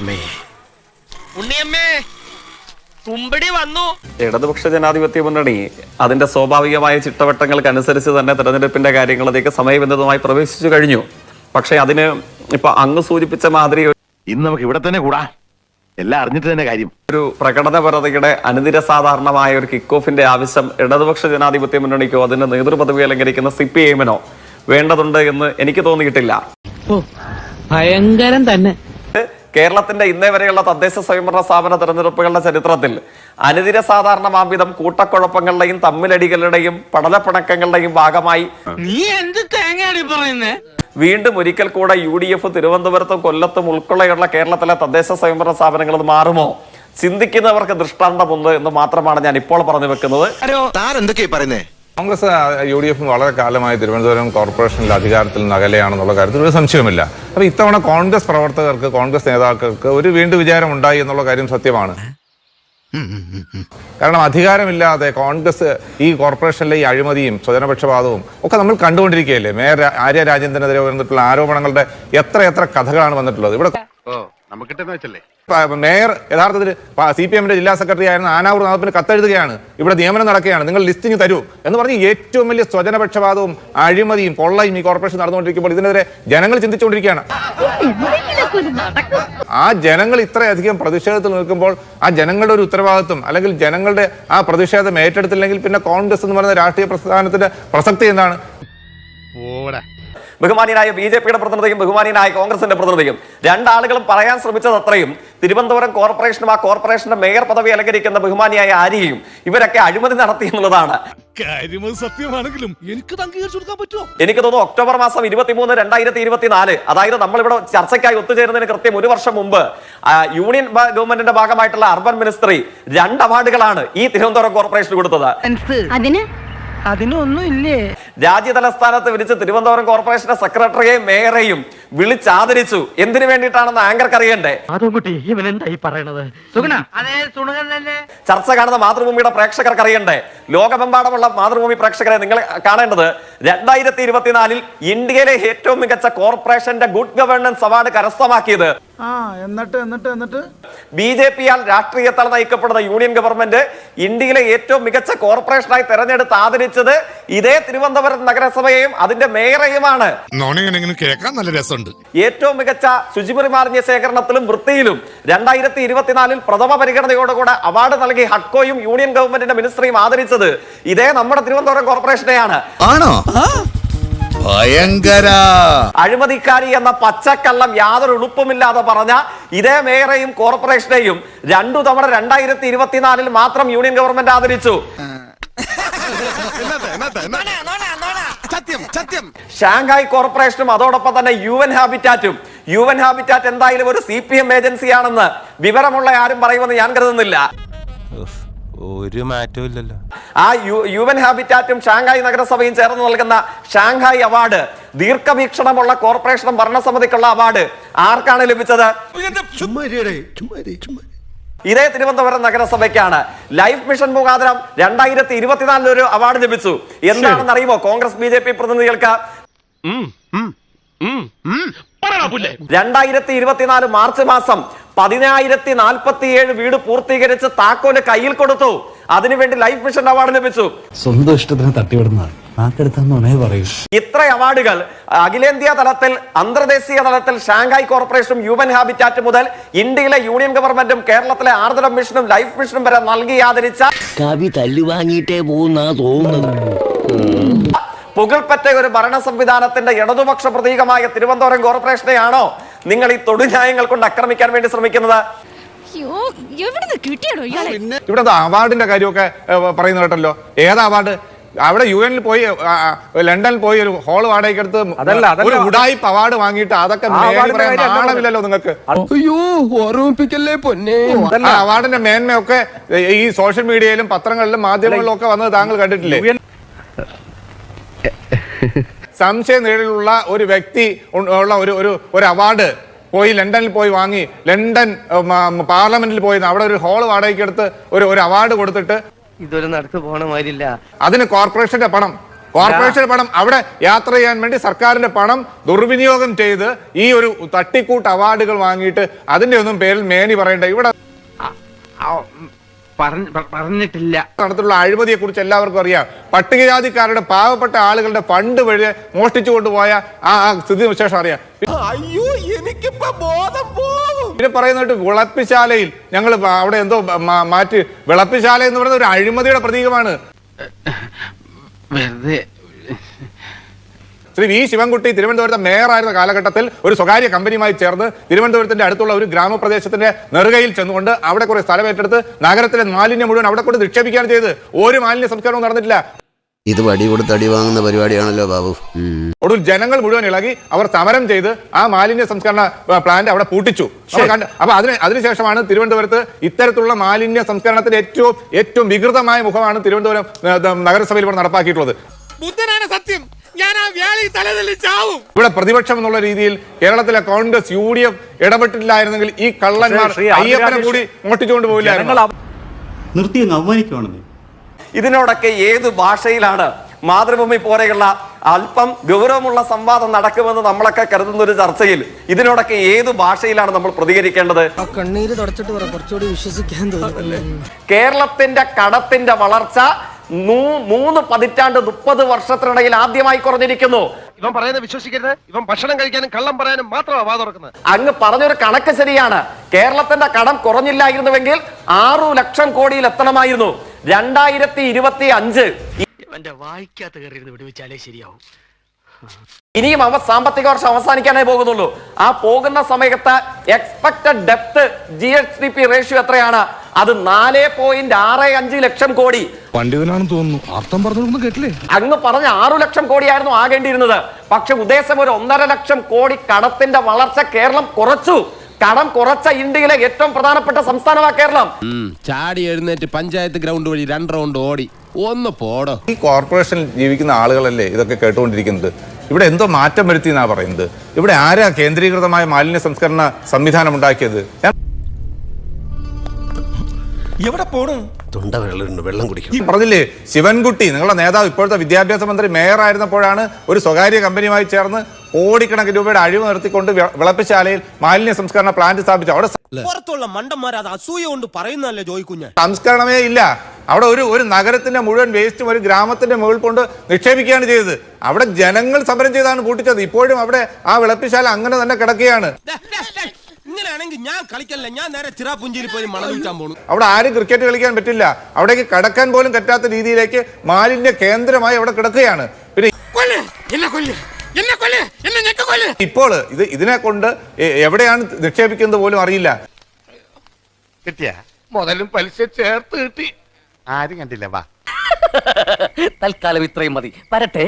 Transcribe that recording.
ഉണ്ണിയമ്മേ കുമ്പടി വന്നു. ഇടതുപക്ഷ ജനാധിപത്യ മുന്നണി അതിന്റെ സ്വാഭാവികമായ ചിട്ടവട്ടങ്ങൾക്കനുസരിച്ച് തന്നെ തെരഞ്ഞെടുപ്പിന്റെ കാര്യങ്ങളിലേക്ക് സമയബന്ധിതമായി പ്രവേശിച്ചു കഴിഞ്ഞു. പക്ഷെ അതിന് ഇപ്പൊ അങ്ങ് സൂചിപ്പിച്ച മാതിരി ഇന്ന് നമുക്ക് ഇവിടെ തന്നെ കൂടാ, എല്ലാം അറിഞ്ഞിട്ട് തന്നെ കാര്യം. ഒരു പ്രകടനപരതയുടെ അനുദിന സാധാരണമായ ഒരു കിക്ക് ഓഫിന്റെ ആവശ്യം ഇടതുപക്ഷ ജനാധിപത്യ മുന്നണിക്കോ അതിന്റെ നേതൃപദവി അലങ്കരിക്കുന്ന CPIM-നോ വേണ്ടതുണ്ട് എന്ന് എനിക്ക് തോന്നിയിട്ടില്ല. ഭയങ്കരം തന്നെ. കേരളത്തിന്റെ ഇന്നേ വരെയുള്ള തദ്ദേശ സ്വയംഭരണ സ്ഥാപന തെരഞ്ഞെടുപ്പുകളുടെ ചരിത്രത്തിൽ അനുദിന സാധാരണ മാംവിധം കൂട്ടക്കുഴപ്പങ്ങളുടെയും തമ്മിലടികളുടെയും പടലപ്പിണക്കങ്ങളുടെയും ഭാഗമായി നീ എന്ത് തേങ്ങയാണ് പറയുന്നേ? വീണ്ടും ഒരിക്കൽ കൂടെ UDF തിരുവനന്തപുരത്തും കൊല്ലത്തും ഉൾപ്പെടെയുള്ള കേരളത്തിലെ തദ്ദേശ സ്വയംഭരണ സ്ഥാപനങ്ങൾ മാറുമോ ചിന്തിക്കുന്നവർക്ക് ദൃഷ്ടാന്തമുണ്ട് എന്ന് മാത്രമാണ് ഞാൻ ഇപ്പോൾ പറഞ്ഞു വെക്കുന്നത്. കോൺഗ്രസ് UDF വളരെ കാലമായി തിരുവനന്തപുരം കോർപ്പറേഷനിൽ അധികാരത്തിൽ നിന്ന് അകലെയാണെന്നുള്ള കാര്യത്തിൽ ഒരു സംശയമില്ല. അപ്പൊ ഇത്തവണ കോൺഗ്രസ് പ്രവർത്തകർക്ക്, കോൺഗ്രസ് നേതാക്കൾക്ക് ഒരു വീണ്ടും വിചാരം ഉണ്ടായി എന്നുള്ള കാര്യം സത്യമാണ്. കാരണം അധികാരമില്ലാതെ കോൺഗ്രസ് ഈ കോർപ്പറേഷനിലെ ഈ അഴിമതിയും സ്വജനപക്ഷപാതവും ഒക്കെ നമ്മൾ കണ്ടുകൊണ്ടിരിക്കുകയല്ലേ. മേയർ ആര്യ രാജേന്ദ്രനെതിരെ വന്നിട്ടുള്ള ആരോപണങ്ങളുടെ എത്ര കഥകളാണ് വന്നിട്ടുള്ളത്. ഇവിടെ മേയർ യഥാർത്ഥത്തിൽ CPM-ന്റെ ജില്ലാ സെക്രട്ടറി ആയിരുന്ന ആനാവൂർ നാഥപ്പിന് കത്തെഴുതുകയാണ്, ഇവിടെ നിയമനം നടക്കുകയാണ്, നിങ്ങൾ ലിസ്റ്റിംഗ് തരൂ എന്ന് പറഞ്ഞ് ഏറ്റവും വലിയ സ്വജനപക്ഷപാതവും അഴിമതിയും കൊള്ളയും ഈ കോർപ്പറേഷൻ നടന്നുകൊണ്ടിരിക്കുമ്പോൾ ഇതിനെതിരെ ജനങ്ങൾ ചിന്തിച്ചുകൊണ്ടിരിക്കുകയാണ്. ആ ജനങ്ങൾ ഇത്രയധികം പ്രതിഷേധത്തിൽ നിൽക്കുമ്പോൾ ആ ജനങ്ങളുടെ ഒരു ഉത്തരവാദിത്വം അല്ലെങ്കിൽ ജനങ്ങളുടെ ആ പ്രതിഷേധം ഏറ്റെടുത്തില്ലെങ്കിൽ പിന്നെ കോൺഗ്രസ് എന്ന് പറയുന്ന രാഷ്ട്രീയ പ്രസ്ഥാനത്തിന്റെ പ്രസക്തി എന്താണ്? ബഹുമാനിയനായ BJP-യുടെ പ്രതിനിധിയും ബഹുമാനിയനായ കോൺഗ്രസിന്റെ പ്രതിനിധിയും രണ്ടാളുകളും പറയാൻ ശ്രമിച്ചത് അത്രയും തിരുവനന്തപുരം കോർപ്പറേഷനും ആ കോർപ്പറേഷന്റെ മേയർ പദവി അലങ്കരിക്കുന്ന ബഹുമാനിയായ ആര്യയും ഇവരൊക്കെ അഴിമതി നടത്തി എന്നുള്ളതാണ്. സത്യമാണെങ്കിലും എനിക്ക് തോന്നുന്നു ഒക്ടോബർ മാസം 23, 2024, അതായത് നമ്മളിവിടെ ചർച്ചയ്ക്കായി ഒത്തുചേരുന്നതിന് കൃത്യം ഒരു വർഷം മുമ്പ് യൂണിയൻ ഗവൺമെന്റിന്റെ ഭാഗമായിട്ടുള്ള അർബൻ മിനിസ്ട്രി 2 അവാർഡുകളാണ് ഈ തിരുവനന്തപുരം കോർപ്പറേഷന് കൊടുത്തത്. അതിനൊന്നും ഇല്ലേ? രാജ്യതലസ്ഥാനത്ത് വിളിച്ച് തിരുവനന്തപുരം കോർപ്പറേഷന്റെ സെക്രട്ടറിയെയും മേയറെയും വിളിച്ചാദരിച്ചു. എന്തിനു വേണ്ടിയിട്ടാണെന്ന് ആങ്കർക്ക് അറിയണ്ടേ? ചർച്ച കാണുന്ന മാതൃഭൂമിയുടെ പ്രേക്ഷകർക്ക് അറിയണ്ടേ? ലോകമെമ്പാടുമുള്ള മാതൃഭൂമി പ്രേക്ഷകരെ നിങ്ങൾ കാണേണ്ടത് 2024 ഇന്ത്യയിലെ ഏറ്റവും മികച്ച കോർപ്പറേഷന്റെ ഗുഡ് ഗവേണൻസ് അവാർഡ് കരസ്ഥമാക്കിയത് BJP-യാൽ രാഷ്ട്രീയത്താൽ നയിക്കപ്പെടുന്ന യൂണിയൻ ഗവൺമെന്റ് ഇന്ത്യയിലെ ഏറ്റവും മികച്ച കോർപ്പറേഷനായി തെരഞ്ഞെടുത്ത് ആദരിച്ചത് ഇതേ തിരുവനന്തപുരം നഗരസഭയെയും അതിന്റെ മേയറെയുമാണ്. നല്ല രസമുണ്ട്. ഏറ്റവും മികച്ച ശുചിമുറി മാലിന്യ ശേഖരണത്തിലും വൃത്തിയിലും 2024 പ്രഥമ പരിഗണനയോടുകൂടെ അവാർഡ് നൽകി ഹഡ്കോയും യൂണിയൻ ഗവൺമെന്റിന്റെ മിനിസ്ട്രിയും ആദരിച്ചത് ഇതേ നമ്മുടെ തിരുവനന്തപുരം കോർപ്പറേഷനെയാണ്. ആണോ? ഭയങ്കര അഴിമതിക്കാരി എന്ന പച്ചക്കള്ളം യാതൊരു ഉളുപ്പുമില്ലാതെ പറഞ്ഞ ഇതേ മേയറെയും കോർപ്പറേഷനെയും 2 തവണ 2024 മാത്രം യൂണിയൻ ഗവൺമെന്റ് ആദരിച്ചു. ഷാങ്ഹായ് കോർപ്പറേഷനും അതോടൊപ്പം തന്നെ UN ഹാബിറ്റാറ്റും. UN ഹാബിറ്റാറ്റ് എന്തായാലും ഒരു CPM ഏജൻസിയാണെന്ന് വിവരമുള്ള ആരും പറയുമെന്ന് ഞാൻ കരുതുന്നില്ല. ഒരു മാറ്റവും ഇല്ലല്ലോ. ആ UN ഹാബിറ്റാറ്റും ഷാങ്ഹായ് നഗരസഭയും ചേർന്ന് നൽകുന്ന ഷാങ്ഹായ് അവാർഡ് ദീർഘവീക്ഷണമുള്ള കോർപ്പറേഷൻ ഭരണസമിതിക്കുള്ള അവാർഡ് ആർക്കാണ് ലഭിച്ചത്? ഇതേ തിരുവനന്തപുരം നഗരസഭയ്ക്കാണ്. ലൈഫ് മിഷൻ മുഖാന്തരം 2024 ഒരു അവാർഡ് ലഭിച്ചു. എന്താണെന്ന് അറിയുമോ കോൺഗ്രസ് BJP പ്രതിനിധികൾക്ക്? 2024 മാർച്ച് മാസം 10,047 വീട് പൂർത്തീകരിച്ച് താക്കോല് കയ്യിൽ കൊടുത്തു. അതിനുവേണ്ടി ലൈഫ് മിഷൻ അവാർഡ് ലഭിച്ചു. സ്വന്തം ഇഷ്ടത്തിന് തട്ടിവിടുന്നതാണ്. ഇത്ര അവാർഡുകൾ അഖിലേന്ത്യാ തലത്തിൽ, അന്തർദേശീയ തലത്തിൽ ഷാങ്ഹായ് കോർപ്പറേഷനും UN ഹാബിറ്റാറ്റ് മുതൽ ഇന്ത്യയിലെ യൂണിയൻ ഗവൺമെന്റും കേരളത്തിലെ ആർദ്രം മിഷനും ലൈഫ് മിഷനും വരെ നൽകി ആദരിച്ച കവി തല്ലുവാങ്ങിയിട്ടേ പോകുന്ന തോന്നുന്നു. പുകൾപ്പറ്റ ഒരു ഭരണ സംവിധാനത്തിന്റെ ഇടതുപക്ഷ പ്രതീകമായ തിരുവനന്തപുരം കോർപ്പറേഷനെയാണോ നിങ്ങൾ ഈ തൊടുന്യായങ്ങൾ കൊണ്ട് ആക്രമിക്കാൻ വേണ്ടി ശ്രമിക്കുന്നത്? ഇവിടെ അവാർഡിന്റെ കാര്യമൊക്കെ പറയുന്നത് കേട്ടല്ലോ. ഏതാ അവാർഡ്? അവിടെ UN പോയി, ലണ്ടനിൽ പോയി ഒരു ഹോൾ വാടകയ്ക്ക് എടുത്ത് ഒരു ഉഡായിപ്പ് അവാർഡ് വാങ്ങിയിട്ട് അതൊക്കെ കാണാമില്ലല്ലോ നിങ്ങൾക്ക്. അവാർഡിന്റെ മേന്മയൊക്കെ ഈ സോഷ്യൽ മീഡിയയിലും പത്രങ്ങളിലും മാധ്യമങ്ങളിലും ഒക്കെ വന്നത് താങ്കൾ കണ്ടിട്ടില്ലേ? സംശയ നിഴലിലുള്ള ഒരു വ്യക്തി ഉള്ള ഒരു അവാർഡ് പോയി ലണ്ടനിൽ പോയി വാങ്ങി, ലണ്ടൻ പാർലമെന്റിൽ പോയി അവിടെ ഒരു ഹോൾ വാടകയ്ക്ക് എടുത്ത് ഒരു അവാർഡ് കൊടുത്തിട്ട് ഇതൊരു നടക്ക് പോണ മാതിരില്ല. അതിന് കോർപ്പറേഷന്റെ പണം, കോർപ്പറേഷൻ പണം അവിടെ യാത്ര ചെയ്യാൻ വേണ്ടി സർക്കാരിന്റെ പണം ദുർവിനിയോഗം ചെയ്ത് ഈ ഒരു തട്ടിക്കൂട്ട് അവാർഡുകൾ വാങ്ങിയിട്ട് അതിന്റെ ഒന്നും പേരിൽ മേനി പറയേണ്ട. ഇവിടെ പറഞ്ഞിട്ടില്ല. നടത്തുള്ള അഴിമതിയെ കുറിച്ച് എല്ലാവർക്കും അറിയാം. പട്ടികജാതിക്കാരുടെ പാവപ്പെട്ട ആളുകളുടെ ഫണ്ട് വഴി മോഷ്ടിച്ചു കൊണ്ടുപോയ ആ സ്ഥിതി വിശേഷം അറിയാം. പിന്നെ പറയുന്നത് വിളപ്പിശാലയിൽ ഞങ്ങൾ അവിടെ എന്തോ മാറ്റി, വിളപ്പിശാല എന്ന് പറയുന്ന ഒരു അഴിമതിയുടെ പ്രതീകമാണ്. ശ്രീ വി ശിവൻകുട്ടി തിരുവനന്തപുരത്തെ മേയറായിരുന്ന കാലഘട്ടത്തിൽ ഒരു സ്വകാര്യ കമ്പനിയുമായി ചേർന്ന് തിരുവനന്തപുരത്തിന്റെ അടുത്തുള്ള ഒരു ഗ്രാമപ്രദേശത്തിന്റെ നെറുകയിൽ ചെന്നുകൊണ്ട് അവിടെ കുറെ സ്ഥലം ഏറ്റെടുത്ത് നഗരത്തിലെ മാലിന്യം മുഴുവൻ അവിടെ കൊണ്ട് നിക്ഷേപിക്കുകയാണ് ചെയ്ത്. ഒരു മാലിന്യ സംസ്കരണവും നടന്നിട്ടില്ല. ഇത് വടി കൊടുത്ത് അടി വാങ്ങുന്ന പരിപാടിയാണല്ലോ ബാബു. ഒടുവിൽ ജനങ്ങൾ മുഴുവൻ ഇളകി അവർ സമരം ചെയ്ത് ആ മാലിന്യ സംസ്കരണ പ്ലാന്റ് അവിടെ പൂട്ടിച്ചു. അപ്പൊ അതിനുശേഷമാണ് തിരുവനന്തപുരത്ത് ഇത്തരത്തിലുള്ള മാലിന്യ സംസ്കരണത്തിന്റെ ഏറ്റവും വികൃതമായ മുഖമാണ് തിരുവനന്തപുരം നഗരസഭയിൽ ഇവിടെ നടപ്പാക്കിയിട്ടുള്ളത്. ബുദ്ധനാണ് സത്യം. ഞാൻ ആ വ്യാളി തലതല്ലി ചാവും. ഇവിടെ പ്രതിപക്ഷം എന്നുള്ള രീതിയിൽ കേരളത്തിലെ കോൺഗ്രസ് UDF ഇടപെട്ടില്ലായിരുന്നെങ്കിൽ ഈ കള്ളന്മാർ അയ്യപ്പനെ കൂടി മോഷ്ടിച്ചുകൊണ്ട് പോയില്ലായിരുന്നു. നിർത്തി അങ്ങ് അവമാനിക്കുവാണെന്നേ. ഇതിനോടൊക്കെ ഏത് ഭാഷയിലാണ് മാതൃഭൂമി പോലെയുള്ള അല്പം ഗൗരവമുള്ള സംവാദം നടക്കുമെന്ന് നമ്മളൊക്കെ കരുതുന്ന ഒരു ചർച്ചയിൽ ഇതിനോടൊക്കെ ഏത് ഭാഷയിലാണ് നമ്മൾ പ്രതികരിക്കേണ്ടത്? കണ്ണീര് തുടച്ചിട്ട് കുറച്ചുകൂടി വിശ്വസിക്കാൻ തോന്നുന്നു. കേരളത്തിന്റെ കടത്തിന്റെ വളർച്ച 3 പതിറ്റാണ്ട് 30 വർഷത്തിനിടയിൽ ആദ്യമായി കുറഞ്ഞിരിക്കുന്നു. ഇവൻ പറയുന്നത് വിശ്വസിക്കരുത്. ഇവൻ ഭക്ഷണം കഴിക്കാനും കള്ളം പറയാനും മാത്രമാണ് വാ തുറക്കുന്നത്. അങ്ങ് പറഞ്ഞൊരു കണക്ക് ശരിയാണ്. കേരളത്തിന്റെ കടം കുറഞ്ഞില്ലായിരുന്നുവെങ്കിൽ 6 ലക്ഷം കോടിയിൽ എത്തണമായിരുന്നു. 2025 വായിക്കാത്ത കയറിയിരുന്ന് വിടുവിച്ചാലേ ശരിയാവും. ഇനിയും സാമ്പത്തിക വർഷം അവസാനിക്കാനേ പോകുന്നുള്ളൂ. ആ പോകുന്ന സമയത്ത് എക്സ്പെക്ടഡ് ഡെപ്ത് GSDP റേഷ്യോ എത്രയാണ്? അത് 4.65 ലക്ഷം കോടി. പണ്ഡിതനാണെന്ന് തോന്നുന്നു. അർത്ഥം പറഞ്ഞൊന്നും കേട്ടില്ലേ? അങ്ങ് പറഞ്ഞ 6 ലക്ഷം കോടിയായിരുന്നു ആകേണ്ടിയിരുന്നത്. പക്ഷെ ഉദ്ദേശം ഒരു 1.5 ലക്ഷം കോടി കടത്തിന്റെ വളർച്ച കേരളം കുറച്ചു. കടം കുറച്ച ഇന്ത്യയിലെ ഏറ്റവും പ്രധാനപ്പെട്ട സംസ്ഥാനമാണ് കേരളം. ചാടി എഴുന്നേറ്റ് പഞ്ചായത്ത് ഗ്രൗണ്ട് വഴി 2 റൗണ്ട് ഓടി ഒന്ന് പോടോ. ഈ കോർപ്പറേഷനിൽ ജീവിക്കുന്ന ആളുകളല്ലേ ഇതൊക്കെ കേട്ടുകൊണ്ടിരിക്കുന്നത്. ഇവിടെ എന്തോ മാറ്റം വരുത്തി എന്നാ പറയുന്നത്. ഇവിടെ ആരാ കേന്ദ്രീകൃതമായ മാലിന്യ സംസ്കരണ സംവിധാനം ഉണ്ടാക്കിയത്? എവിടെ പോണു? തൊണ്ട വെള്ളം കുടിക്കണം. പറഞ്ഞില്ലേ ശിവൻകുട്ടി നിങ്ങളുടെ നേതാവ് ഇപ്പോഴത്തെ വിദ്യാഭ്യാസ മന്ത്രി മേയർ ആയിരുന്നപ്പോഴാണ് ഒരു സ്വകാര്യ കമ്പനിയുമായി ചേർന്ന് കോടിക്കണക്കിന് രൂപയുടെ അഴിവ് നിർത്തിക്കൊണ്ട് വിളപ്പിശാലയിൽ മാലിന്യ സംസ്കരണ പ്ലാന്റ് സ്ഥാപിച്ചു. അവിടെ പുറത്തുള്ള മണ്ടന്മാർ അത് അസൂയ കൊണ്ട് പറയുന്നല്ലേ ജോയിക്കുഞ്ഞ്. സംസ്കരണമേ ഇല്ല. അവിടെ ഒരു നഗരത്തിന്റെ മുഴുവൻ വേസ്റ്റും ഒരു ഗ്രാമത്തിന്റെ മുകളിൽ കൊണ്ട് നിക്ഷേപിക്കുകയാണ് ചെയ്തത്. അവിടെ ജനങ്ങൾ സമരം ചെയ്താണ് കൂട്ടിച്ചത്. ഇപ്പോഴും അവിടെ ആ വിളപ്പിശാല അങ്ങനെ തന്നെ കിടക്കുകയാണ്. ഇങ്ങനെയാണെങ്കിൽ ഞാൻ കളിക്കല്ല, ഞാൻ നേരെ ചിറാപുഞ്ചിയിൽ പോയി മണം വിൽക്കാൻ പോണു. അവിടെ ആരും ക്രിക്കറ്റ് കളിക്കാൻ പറ്റില്ല. അവിടേക്ക് കടക്കാൻ പോലും പറ്റാത്ത രീതിയിലേക്ക് മാലിന്യ കേന്ദ്രമായി അവിടെ കിടക്കുകയാണ്. പിന്നെ ഇപ്പോൾ ഇതിനെ കൊണ്ട് എവിടെയാണ് നിക്ഷേപിക്കുന്നത് പോലും അറിയില്ല. കിട്ടിയ മുതലും പലിശ ചേർത്ത് കിട്ടി. ആരും കണ്ടില്ല. വാ തൽക്കാലം ഇത്രയും മതി. വരട്ടെ.